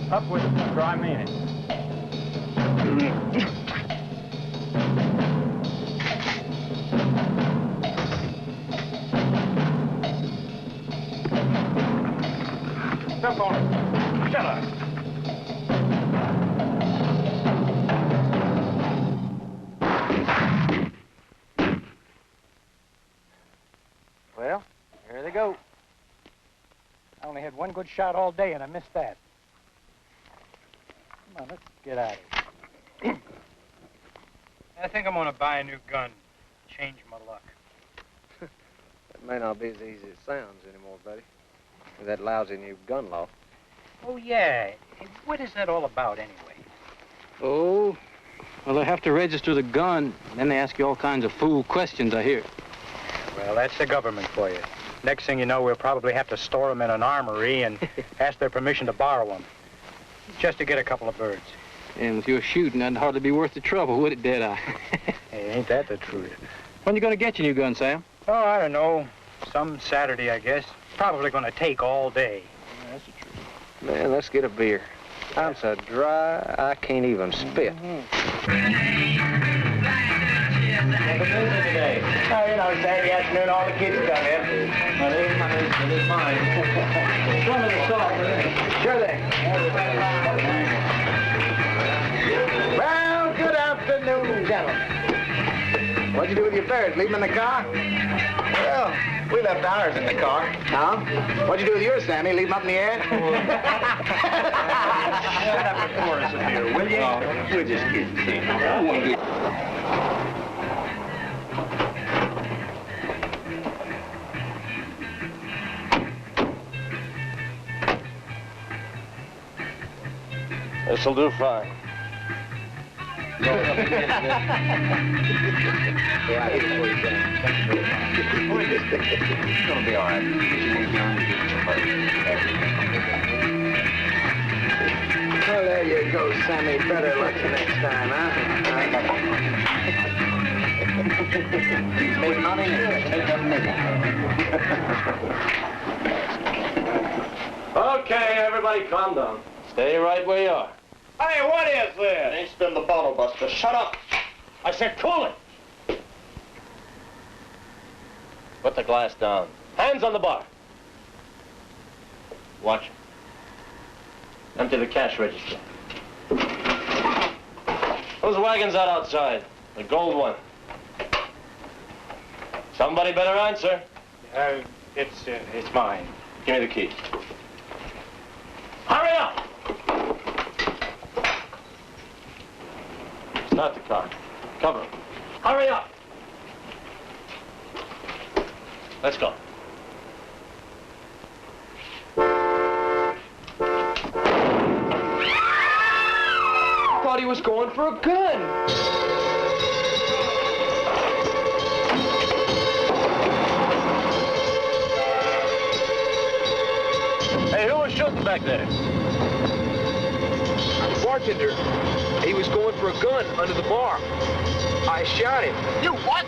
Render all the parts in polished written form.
Up with it, for I mean it. Step on it. Shut up. Well, here they go. I only had one good shot all day, and I missed that. Come on, let's get out of here. I think I'm going to buy a new gun. Change my luck. That may not be as easy as it sounds anymore, buddy. With that lousy new gun law. Oh, yeah. What is that all about, anyway? Oh, well, they have to register the gun. Then they ask you all kinds of fool questions, I hear. Well, that's the government for you. Next thing you know, we'll probably have to store them in an armory and ask their permission to borrow them. Just to get a couple of birds. And with your shooting, that'd hardly be worth the trouble, would it, Deadeye? Hey, ain't that the truth? When you gonna get your new gun, Sam? Oh, I don't know. Some Saturday, I guess. Probably gonna take all day. Yeah, that's the truth. Man, let's get a beer. I'm so dry, I can't even spit. Today. Oh, you know, Saturday afternoon, all the kids come in. It is mine. Some of the salt, sure thing. Well, good afternoon, gentlemen. What'd you do with your birds? Leave them in the car? Well, we left ours in the car. Huh? What'd you do with yours, Sammy? Leave them up in the air? Shut up and pour us a beer, will you? We're just kidding, Sam. This'll do fine. Yeah, it's gonna be all right. Well, there you go, Sammy. Better luck the next time, huh? He's made money and take a minute. Okay, everybody calm down. Stay right where you are. Hey, what is this? Ain't spin the bottle, Buster. Shut up. I said cool it. Put the glass down. Hands on the bar. Watch. Empty the cash register. Whose wagon's that outside? The gold one. Somebody better answer. It's mine. Give me the key. Hurry up! Start the car. Cover him. Hurry up! Let's go. Thought he was going for a gun. Hey, who was shooting back there? The bartender. He was going for a gun under the bar. I shot him. You what?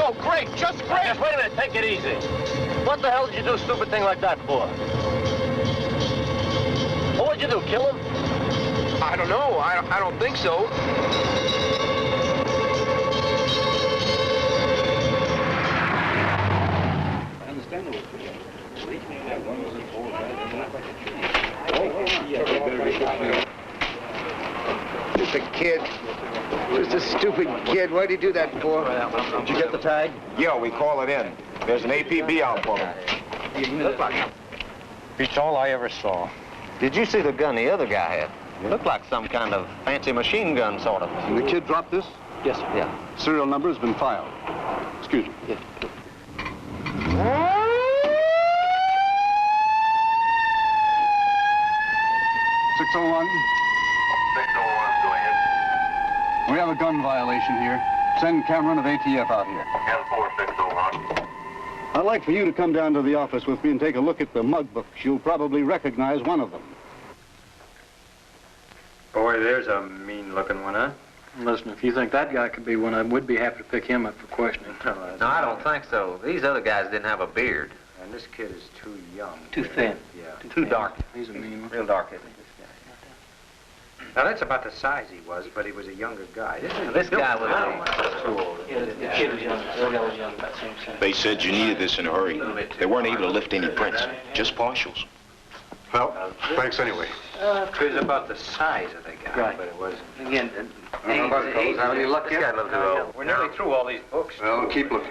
Oh, great, just great. Just wait a minute, take it easy. What the hell did you do a stupid thing like that for? What would you do, kill him? I don't know. I don't think so. I understand the Stupid kid. Just a stupid kid. Why'd he do that for? Did you get the tag? Yeah, we call it in. There's an APB out for him. It's all I ever saw. Did you see the gun the other guy had? It looked like some kind of fancy machine gun, sort of. And the kid dropped this? Yes, sir. Yeah. Serial number has been filed. Excuse me. Yeah. 601. 601, go ahead. We have a gun violation here. Send Cameron of ATF out here. 14601. I'd like for you to come down to the office with me and take a look at the mug books. You'll probably recognize one of them. Boy, there's a mean-looking one, huh? Listen, if you think that guy could be one, I would be happy to pick him up for questioning. No, I don't think so. These other guys didn't have a beard. And this kid is too young. Too thin. Yeah. Too dark. He's a mean one. Real dark, isn't he? Now, that's about the size he was, but he was a younger guy. This guy was too old. Yeah, the kid was young. The guy was young, about the same size. They said you needed this in a hurry. They weren't able to lift any prints, just partials. Well, thanks anyway. It was about the size of the guy, Right. but it wasn't. Again, How about it, fellas? Have any luck yet? We're nearly through all these books. Well, keep looking.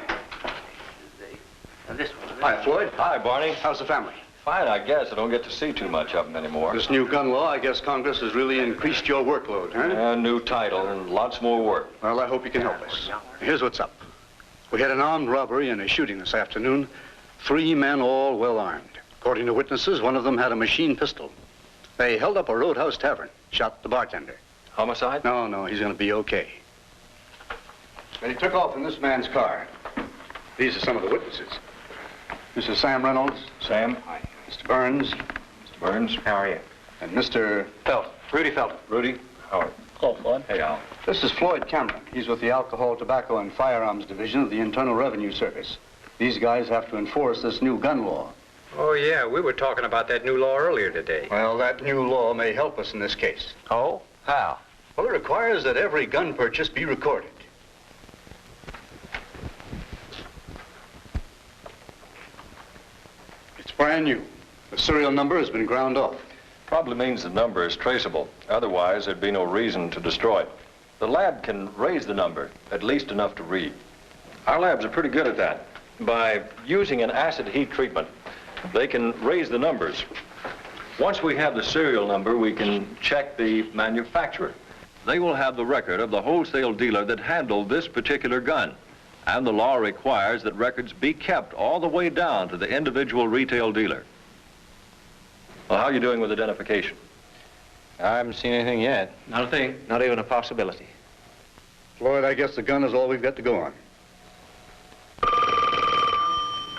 this one. Hi, Floyd. Hi, Barney. How's the family? Fine, I guess. I don't get to see too much of them anymore. This new gun law, I guess Congress has really increased your workload, huh? A new title and lots more work. Well, I hope you can help us. Here's what's up. We had an armed robbery and a shooting this afternoon. 3 men, all well armed. According to witnesses, one of them had a machine pistol. They held up a Roadhouse Tavern, shot the bartender. Homicide? No, he's going to be okay. They took off in this man's car. These are some of the witnesses. Mr. Sam Reynolds. Sam? Hi. Mr. Burns. Mr. Burns? How are you? And Mr. Felton. Rudy Felton. Rudy? Howard. Hello, Floyd. Hey, Al. This is Floyd Cameron. He's with the Alcohol, Tobacco, and Firearms Division of the Internal Revenue Service. These guys have to enforce this new gun law. Oh, yeah, we were talking about that new law earlier today. Well, that new law may help us in this case. Oh? How? Well, it requires that every gun purchase be recorded. It's brand new. The serial number has been ground off. Probably means the number is traceable. Otherwise, there'd be no reason to destroy it. The lab can raise the number, at least enough to read. Our labs are pretty good at that. By using an acid heat treatment, they can raise the numbers. Once we have the serial number, we can check the manufacturer. They will have the record of the wholesale dealer that handled this particular gun. And the law requires that records be kept all the way down to the individual retail dealer. Well, how are you doing with identification? I haven't seen anything yet. Not a thing. Not even a possibility. Floyd, I guess the gun is all we've got to go on.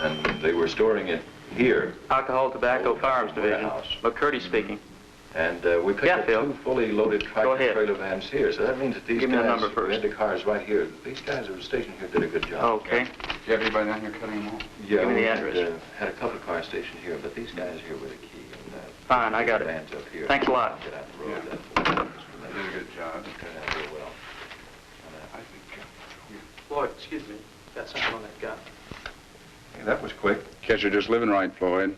And they were storing it here. Alcohol, Tobacco, Firearms Division. Warehouse. McCurdy speaking. And we picked Yeah, up Phil. 2 fully loaded Go tractor ahead. trailer vans here. So that means that these Give me the guys number first. rented cars right here. These guys who were stationed here did a good job. Okay. Do you have anybody down here cutting them all? Yeah, Give me the we address. had a couple of cars stationed here, but these guys here were the key. And, Fine, I got it. vans up here. Thanks a lot. Get out the road. Yeah. That Did a good job. turned out real well. I think. Floyd, excuse me. Got something on that gun. Hey, that was quick. Guess you're just living right, Floyd.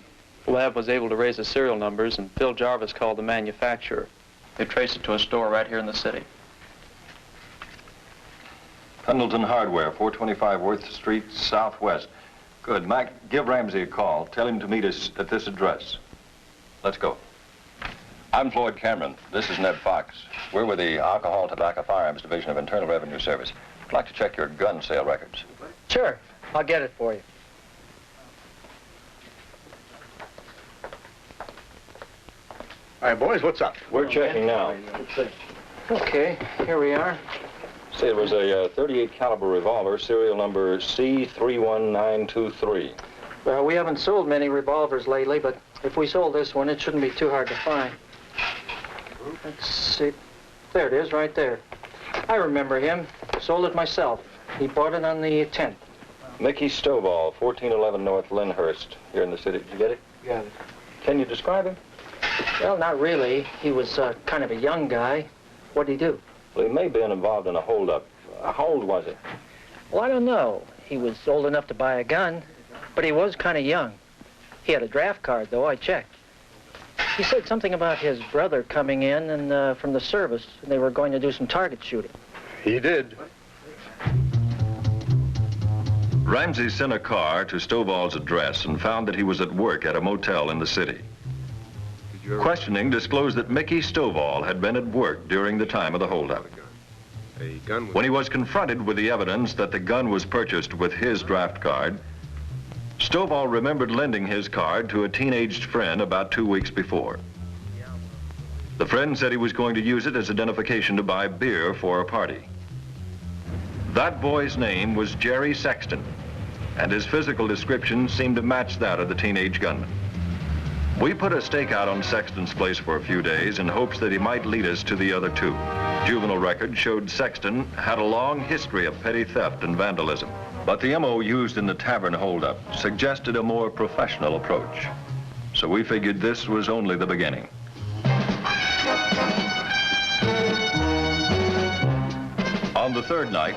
The lab was able to raise the serial numbers, and Phil Jarvis called the manufacturer. They traced it to a store right here in the city. Pendleton Hardware, 425 Worth Street, Southwest. Good. Mac, give Ramsey a call. Tell him to meet us at this address. Let's go. I'm Floyd Cameron. This is Ned Fox. We're with the Alcohol, Tobacco, Firearms Division of Internal Revenue Service. I'd like to check your gun sale records. Sure. I'll get it for you. All right, boys, what's up? We're checking now. Okay, here we are. See, it was a 38 caliber revolver, serial number C31923. Well, we haven't sold many revolvers lately, but if we sold this one, it shouldn't be too hard to find. Let's see. There it is, right there. I remember him. Sold it myself. He bought it on the 10th. Mickey Stovall, 1411 North Lyndhurst, here in the city. Did you get it? Got it. Can you describe him? Well, not really. He was kind of a young guy. What'd he do? Well, he may have been involved in a holdup. How old was he? Well, I don't know. He was old enough to buy a gun, but he was kind of young. He had a draft card, though. I checked. He said something about his brother coming in and from the service, and they were going to do some target shooting. He did. Ramsey sent a car to Stovall's address and found that he was at work at a motel in the city. Questioning disclosed that Mickey Stovall had been at work during the time of the holdup. When he was confronted with the evidence that the gun was purchased with his draft card, Stovall remembered lending his card to a teenaged friend about 2 weeks before. The friend said he was going to use it as identification to buy beer for a party. That boy's name was Jerry Sexton, and his physical description seemed to match that of the teenage gunman. We put a stakeout on Sexton's place for a few days in hopes that he might lead us to the other two. Juvenile records showed Sexton had a long history of petty theft and vandalism, but the MO used in the tavern holdup suggested a more professional approach. So we figured this was only the beginning. On the third night,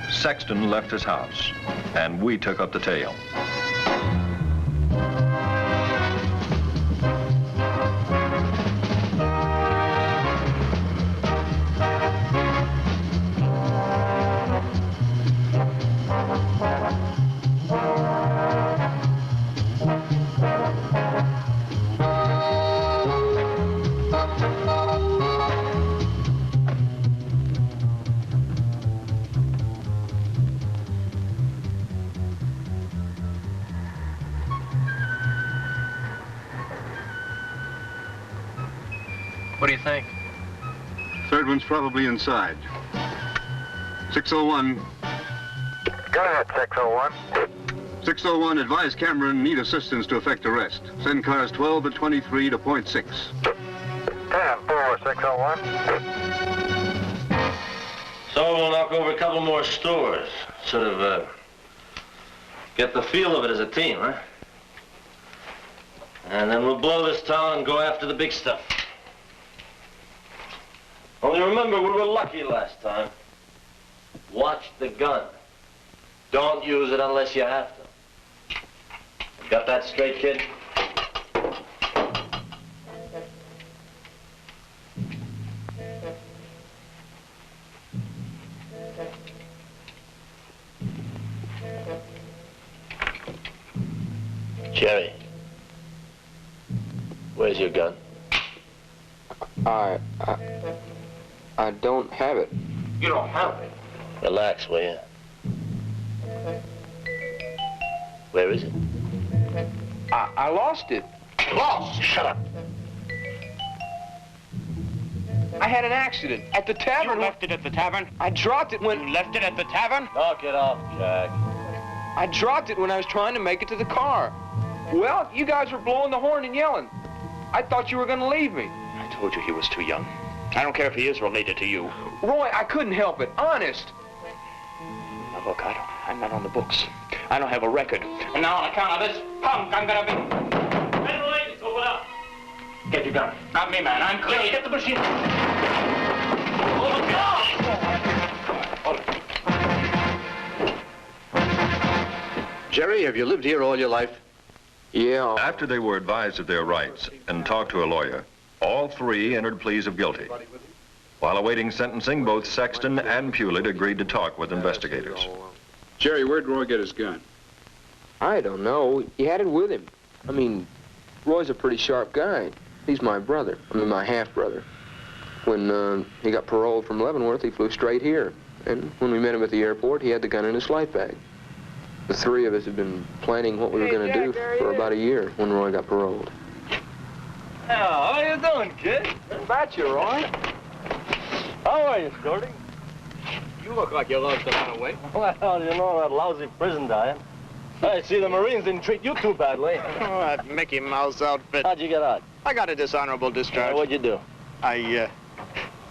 Sexton left his house, and we took up the tale. What do you think? Third one's probably inside. 601. Go ahead, 601. 601, advise Cameron need assistance to effect arrest. Send cars 12 and 23 to point 6. 10-4, 601. So we'll knock over a couple more stores. Sort of, get the feel of it as a team, huh? And then we'll blow this town and go after the big stuff. Only remember, we were lucky last time. Watch the gun. Don't use it unless you have to. Got that straight, kid? Jerry, where's your gun? I don't have it. You don't have it? Relax, will you? Where is it? I lost it. Lost? Shut up. I had an accident at the tavern. You left it at the tavern? I dropped it when... You left it at the tavern? Knock it off, Jack. I dropped it when I was trying to make it to the car. Well, you guys were blowing the horn and yelling. I thought you were going to leave me. I told you he was too young. I don't care if he is related to you. Roy, I couldn't help it. Honest. Now, look, I'm not on the books. I don't have a record. And now on account of this punk, I'm gonna be... Men, ladies, open up. Get your gun. Not me, man. I'm clean. Get the machine. Jerry, have you lived here all your life? Yeah. After they were advised of their rights and talked to a lawyer, all three entered pleas of guilty. While awaiting sentencing, both Sexton and Pulitt agreed to talk with investigators. Jerry, where'd Roy get his gun? I don't know. He had it with him. I mean, Roy's a pretty sharp guy. He's my brother. I mean, my half-brother. When he got paroled from Leavenworth, he flew straight here. And when we met him at the airport, he had the gun in his flight bag. The three of us had been planning what we were going to do for about a year when Roy got paroled. How are you doing, kid? About you, Roy. How are you, Shorty? You look like you love to run away. Well, you know that lousy prison diet. I see the Marines didn't treat you too badly. Oh, that Mickey Mouse outfit. How'd you get out? I got a dishonorable discharge. What'd you do? I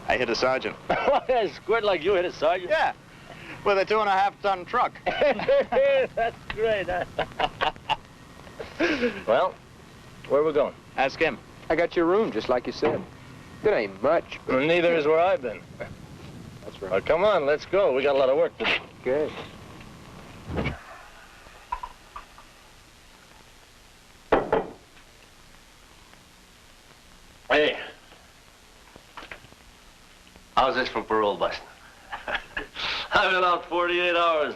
hit a sergeant. A squirt like you hit a sergeant? Yeah, with a 2.5-ton truck. That's great, huh? Well, where are we going? Ask him. I got your room, just like you said. It ain't much, but... Well, neither is where I've been. That's right. Well, come on, let's go. We got a lot of work to do. Okay. Hey. How's this for parole busting? I've been out 48 hours.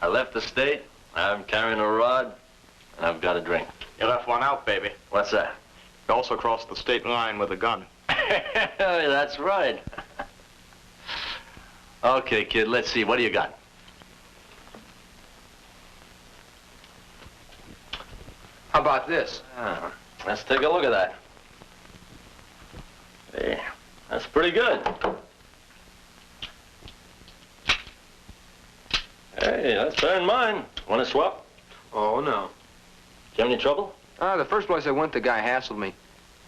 I left the state, I'm carrying a rod, and I've got a drink. You left one out, baby. What's that? You also crossed the state line with a gun. That's right. Okay, kid, let's see. What do you got? How about this? Let's take a look at that. Hey, that's pretty good. Hey, that's better than mine. Want to swap? Oh, no. You have any trouble? The first place I went, the guy hassled me.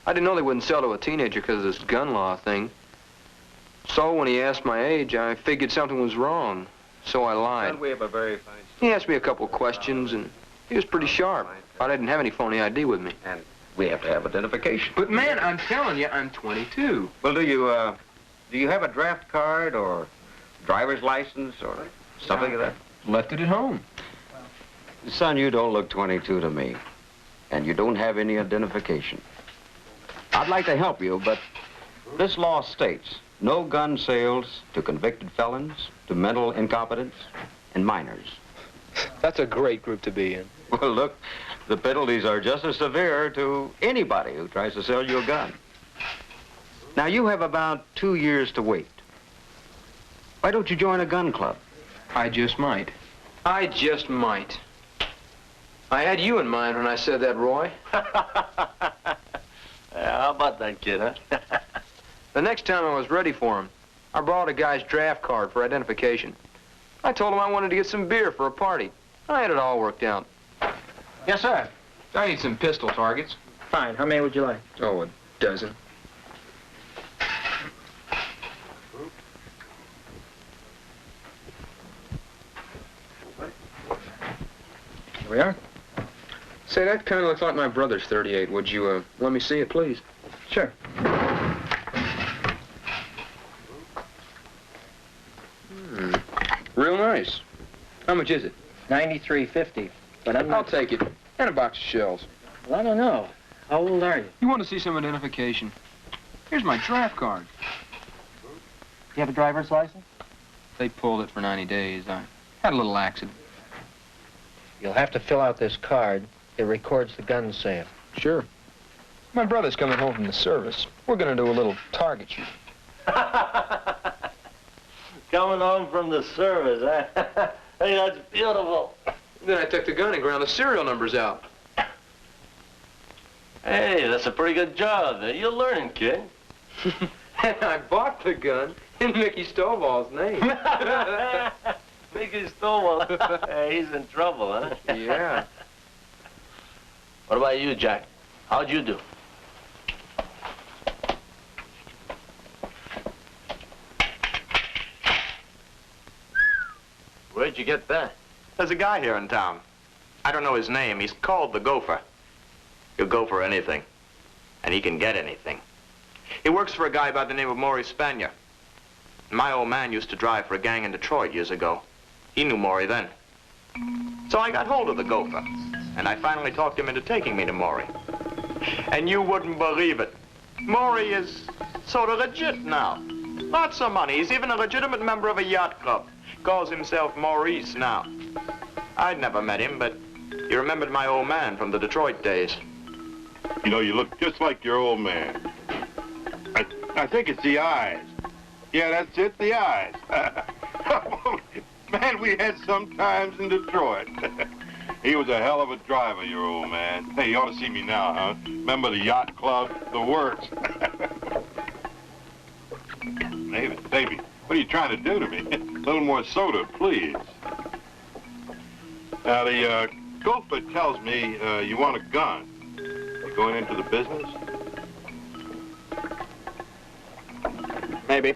I didn't know they wouldn't sell to a teenager because of this gun law thing. So when he asked my age, I figured something was wrong. So I lied. We have a very fine... He asked me a couple questions, and he was pretty sharp. I didn't have any phony ID with me. And we have to have identification. But, man, I'm telling you, I'm 22. Well, do you have a draft card or driver's license or something like that? Left it at home. Son, you don't look 22 to me, and you don't have any identification. I'd like to help you, but this law states no gun sales to convicted felons, to mental incompetents, and minors. That's a great group to be in. Well, look, the penalties are just as severe to anybody who tries to sell you a gun. Now, you have about 2 years to wait. Why don't you join a gun club? I just might. I just might. I had you in mind when I said that, Roy. Yeah, how about that kid, huh? The next time I was ready for him, I borrowed a guy's draft card for identification. I told him I wanted to get some beer for a party. I had it all worked out. Yes, sir. I need some pistol targets. Fine. How many would you like? Oh, a dozen. Here we are. Say, that kind of looks like my brother's 38. Would you, let me see it, please? Sure. Real nice. How much is it? $93.50. But I'm not... I'll take it. And a box of shells. Well, I don't know. How old are you? You want to see some identification? Here's my draft card. You have a driver's license? They pulled it for 90 days. I had a little accident. You'll have to fill out this card. It records the gun sale. Sure. My brother's coming home from the service. We're going to do a little target shoot. Coming home from the service, huh? Hey, that's beautiful. Then I took the gun and ground the serial numbers out. Hey, that's a pretty good job. You're learning, kid. And I bought the gun in Mickey Stovall's name. Mickey Stovall. Hey, he's in trouble, huh? Yeah. What about you, Jack? How'd you do? Where'd you get that? There's a guy here in town. I don't know his name. He's called the Gopher. He'll go for anything. And he can get anything. He works for a guy by the name of Maury Spanier. My old man used to drive for a gang in Detroit years ago. He knew Maury then. So I got hold of the Gopher. And I finally talked him into taking me to Maury. And you wouldn't believe it. Maury is sort of legit now. Lots of money. He's even a legitimate member of a yacht club. Calls himself Maurice now. I'd never met him, but he remembered my old man from the Detroit days. You know, you look just like your old man. I think it's the eyes. Yeah, that's it, the eyes. Man, we had some times in Detroit. He was a hell of a driver, your old man. Hey, you ought to see me now, huh? Remember the yacht club, the works. Baby, what are you trying to do to me? A little more soda, please. Now, the Gopher tells me you want a gun. You going into the business? Maybe.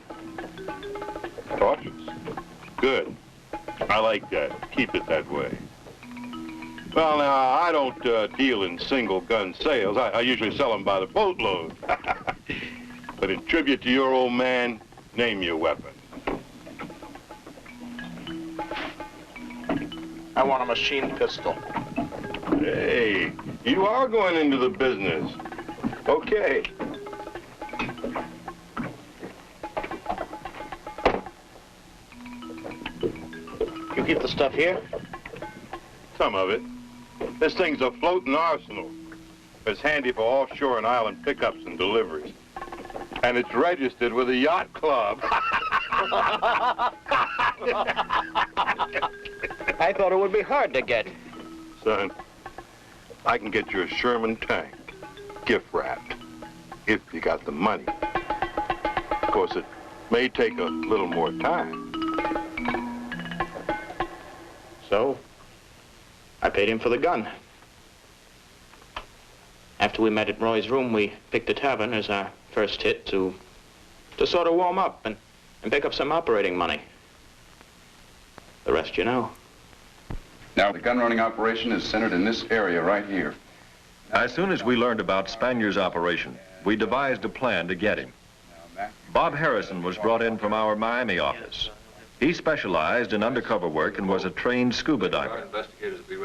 Cautious. Good. I like that. Keep it that way. Well, now, I don't deal in single gun sales. I usually sell them by the boatload. But in tribute to your old man, name your weapon. I want a machine pistol. Hey, you are going into the business. Okay. You keep the stuff here? Some of it. This thing's a floating arsenal. It's handy for offshore and island pickups and deliveries. And it's registered with a yacht club. I thought it would be hard to get. Son, I can get you a Sherman tank, gift wrapped, if you got the money. Of course, it may take a little more time. So, I paid him for the gun. After we met at Roy's room, we picked a tavern as our first hit to sort of warm up and pick up some operating money. The rest you know. Now, the gun running operation is centered in this area right here. As soon as we learned about Spanier's operation, we devised a plan to get him. Bob Harrison was brought in from our Miami office. He specialized in undercover work and was a trained scuba diver.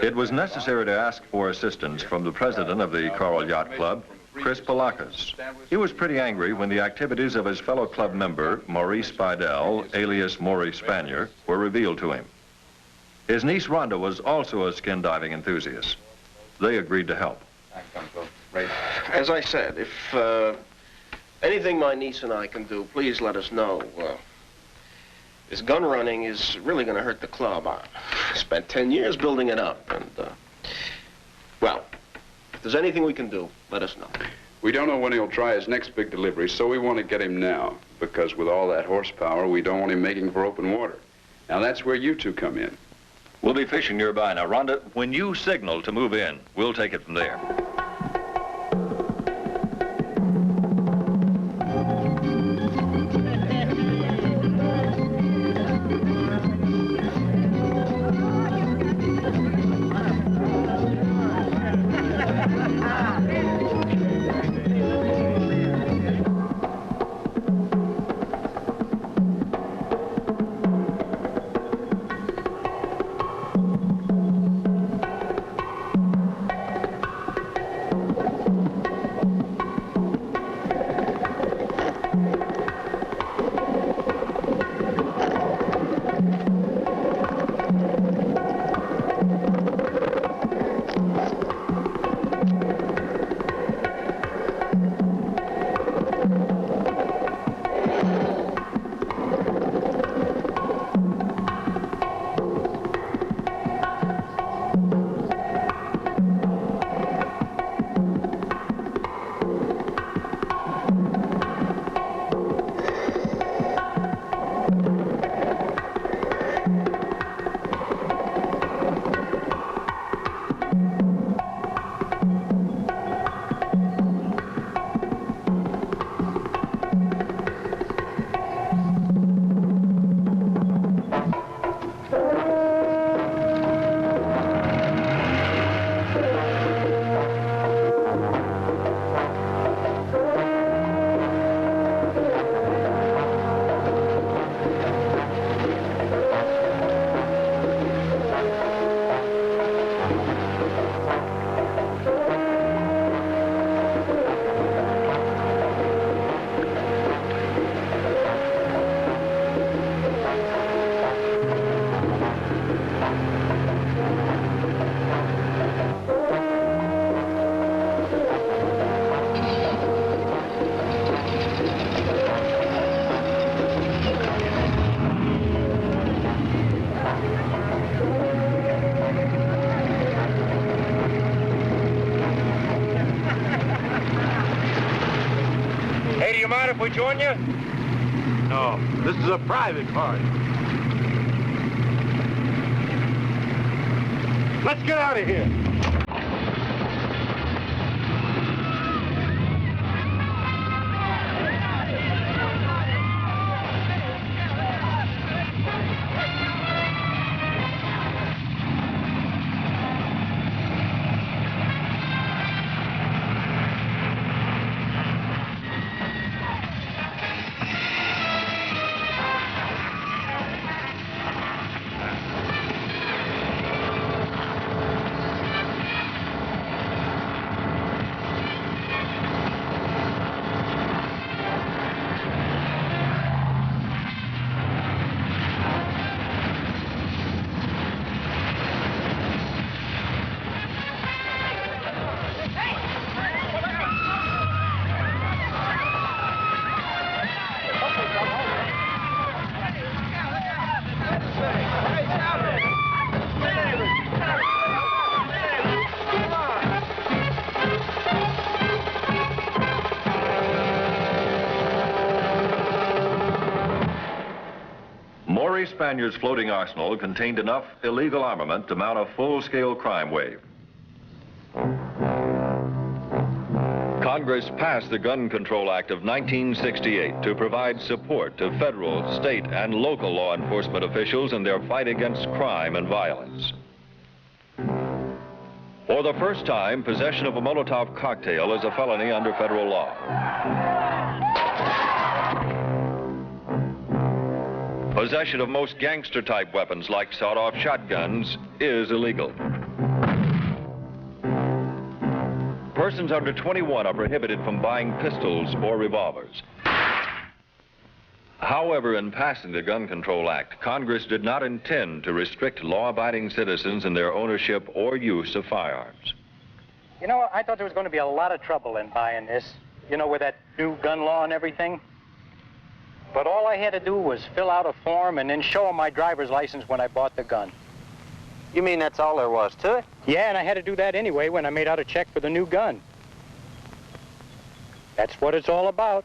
It was necessary to ask for assistance from the president of the Coral Yacht Club, Chris Palakas. He was pretty angry when the activities of his fellow club member, Maurice Bidell, alias Maury Spanier, were revealed to him. His niece Rhonda was also a skin diving enthusiast. They agreed to help. As I said, if anything my niece and I can do, please let us know. This gun running is really going to hurt the club. I spent 10 years building it up, and, well, if there's anything we can do, let us know. We don't know when he'll try his next big delivery, so we want to get him now, because with all that horsepower, we don't want him making for open water. Now, that's where you two come in. We'll be fishing nearby. Now, Rhonda, when you signal to move in, we'll take it from there. If we join you? No, this is a private party. Let's get out of here. Maury Spanier's floating arsenal contained enough illegal armament to mount a full-scale crime wave. Congress passed the Gun Control Act of 1968 to provide support to federal, state, and local law enforcement officials in their fight against crime and violence. For the first time, possession of a Molotov cocktail is a felony under federal law. Possession of most gangster-type weapons like sawed-off shotguns is illegal. Persons under 21 are prohibited from buying pistols or revolvers. However, in passing the Gun Control Act, Congress did not intend to restrict law-abiding citizens in their ownership or use of firearms. You know, I thought there was going to be a lot of trouble in buying this, you know, with that new gun law and everything. But all I had to do was fill out a form and then show them my driver's license when I bought the gun. You mean that's all there was to it? Yeah, and I had to do that anyway when I made out a check for the new gun. That's what it's all about.